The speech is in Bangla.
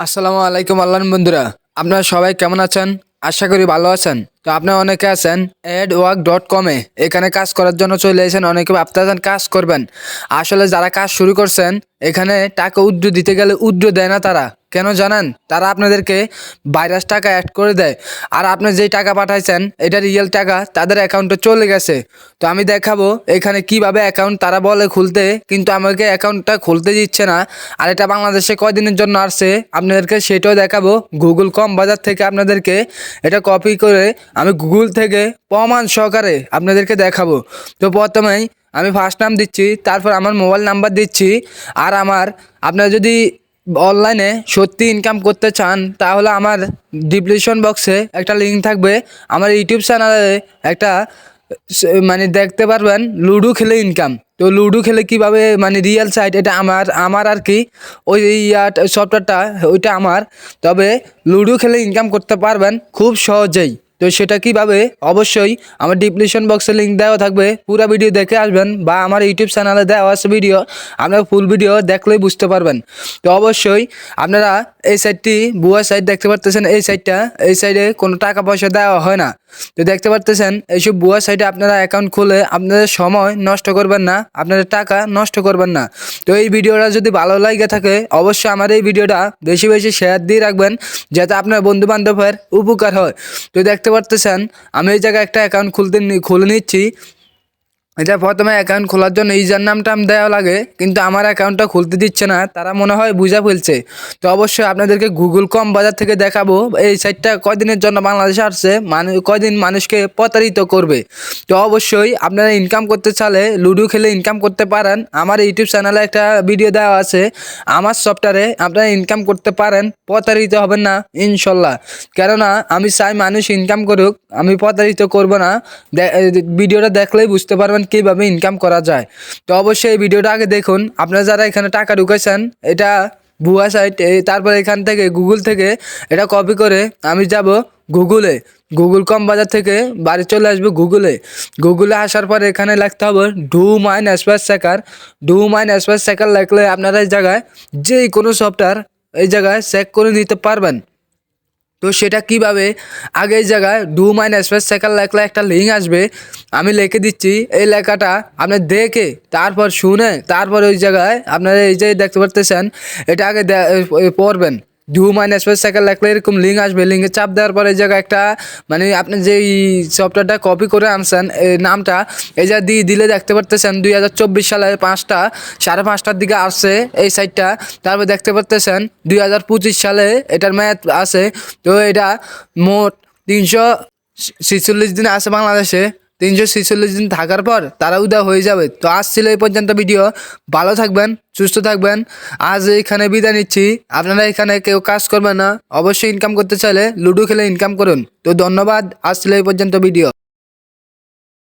আসসালামু আলাইকুম আল্লাহ বন্ধুরা, আপনারা সবাই কেমন আছেন? আশা করি ভালো আছেন। তো আপনারা অনেকে আছেন adwork.com-এ এখানে কাজ করার জন্য চলে এসেছেন। অনেকে ভাবতেছেন কাজ করবেন, আসলে যারা কাজ শুরু করছেন এখানে টাকা উদ্র দিতে গেলে উদ্র দেয় না। তারা কেন জানেন? তারা আপনাদেরকে ভাইরাস টাকা অ্যাড করে দেয়, আর আপনি যেই টাকা পাঠাইছেন এটা রিয়েল টাকা তাদের অ্যাকাউন্টে চলে গেছে। তো আমি দেখাবো এখানে কিভাবে অ্যাকাউন্ট তারা বলে খুলতে, কিন্তু আমাকে অ্যাকাউন্টটা খুলতে দিচ্ছে না। আর এটা বাংলাদেশে কয়দিনের জন্য আসছে আপনাদেরকে সেটাও দেখাবো। গুগল কম বাজার থেকে আপনাদেরকে এটা কপি করে আমি গুগল থেকে প্রমাণ সহকারে আপনাদেরকে দেখাবো। তো প্রথমেই আমি ফার্স্ট নাম দিচ্ছি, তারপর আমার মোবাইল নাম্বার দিচ্ছি। আর আপনারা যদি অনলাইনে সত্যি ইনকাম করতে চান তাহলে আমার ডিসক্রিপশন বক্সে একটা লিঙ্ক থাকবে। আমার ইউটিউব চ্যানেলে একটা মানে দেখতে পারবেন লুডো খেলে ইনকাম। তো লুডো খেলে কিভাবে মানে রিয়েল সাইট, এটা আমার আর কি ওই সফটওয়্যারটা ওইটা আমার। তবে লুডো খেলে ইনকাম করতে পারবেন খুব সহজেই। তো সেটা কিভাবে অবশ্যই আমার ডিসক্রিপশন বক্সে লিঙ্ক দেওয়া থাকবে, পুরো ভিডিও দেখে আসবেন, বা আমার ইউটিউব চ্যানেলে দেওয়া আছে ভিডিও, আপনারা ফুল ভিডিও দেখলেই বুঝতে পারবেন। তো অবশ্যই আপনারা এই সাইটটি ভুয়া সাইট দেখতে পারতেছেন। এই সাইডে কোনো টাকা পয়সা দেওয়া হয় না। তো দেখতে পারতেছেন এইসব ভুয়া সাইটে আপনারা অ্যাকাউন্ট খুলে আপনাদের সময় নষ্ট করবেন না, আপনাদের টাকা নষ্ট করবেন না। তো এই ভিডিওটা যদি ভালো লাগে থাকে অবশ্যই আমার এই ভিডিওটা বেশি বেশি শেয়ার দিয়ে রাখবেন, যাতে আপনার বন্ধু বান্ধবের উপকার হয়। তো দেখতে পারতেছেন আমি এই জায়গায় একটা অ্যাকাউন্ট খুলে নিচ্ছি। এটা প্রথমে অ্যাকাউন্ট খোলার জন্য ইউজার নামটা দেওয়া লাগে, কিন্তু আমার অ্যাকাউন্টটা খুলতে দিচ্ছে না, তারা মনে হয় বুঝা ফেলছে। তো অবশ্যই আপনাদেরকে গুগল কম বাজার থেকে দেখাবো এই সাইটটা কয়দিনের জন্য বাংলাদেশে আসছে, কয়দিন মানুষকে প্রতারিত করবে। তো অবশ্যই আপনারা ইনকাম করতে চাইলে লুডো খেলে ইনকাম করতে পারেন। আমার ইউটিউব চ্যানেলে একটা ভিডিও দেওয়া আছে, আমার সফটওয়্যারে আপনারা ইনকাম করতে পারেন, প্রতারিত হবেন না ইনশাল্লাহ। কেননা আমি চাই মানুষ ইনকাম করুক, আমি প্রতারিত করব না। ভিডিওটা দেখলেই বুঝতে পারবেন কীভাবে ইনকাম করা যায়। তো অবশ্যই এই ভিডিওটা আগে দেখুন। আপনারা যারা এখানে টাকা ঢুকেছেন এটা ভুয়া সাইট, তারপর এখান থেকে গুগল থেকে এটা কপি করে আমি যাব গুগলে, গুগল কম বাজার থেকে বাড়ি চলে আসবে গুগলে আসার পর এখানে লিখতে হবে ডু মাইন স্পেস সেকার লিখলে আপনারা এই জায়গায় যে কোনো সফটওয়্যার এই জায়গায় চেক করে নিতে পারবেন। তো সেটা কিভাবে, আগে এই জায়গায় ডু মাইন স্পেস সেকার লেখলে একটা লিঙ্ক আসবে, আমি লিখে দিচ্ছি। এই লেখাটা আপনি দেখে তারপর শুনে তারপর ওই জায়গায় আপনারা এই যে দেখতে পারতেছেন এটা আগে পড়বেন। ডু মাইন স্পেস সেকার লেখলে এরকম লিঙ্ক আসবে, লিঙ্কে চাপ দেওয়ার পর এই জায়গায় একটা মানে আপনি যেই সফটওয়্যারটা কপি করে আনছেন এই নামটা এই যা দিলে দেখতে পারতেছেন 2024 সালের 5:30টার দিকে আসছে এই সাইটটা। তারপর দেখতে পারতেছেন 2025 সালে এটার মেয়াদ আছে। তো এটা মোট 346 দিন আছে বাংলাদেশে। 346 দিন থাকার পর তারা উদা হয়ে যাবে। তো আজ ছিল এই পর্যন্ত ভিডিও। ভালো থাকবেন, সুস্থ থাকবেন। আজ এখানে বিদায় নিচ্ছি। আপনারা এখানে কেউ কাজ করবেন না, অবশ্যই ইনকাম করতে চাইলে লুডো খেলে ইনকাম করুন। তো ধন্যবাদ, আজ ছিল এই পর্যন্ত ভিডিও।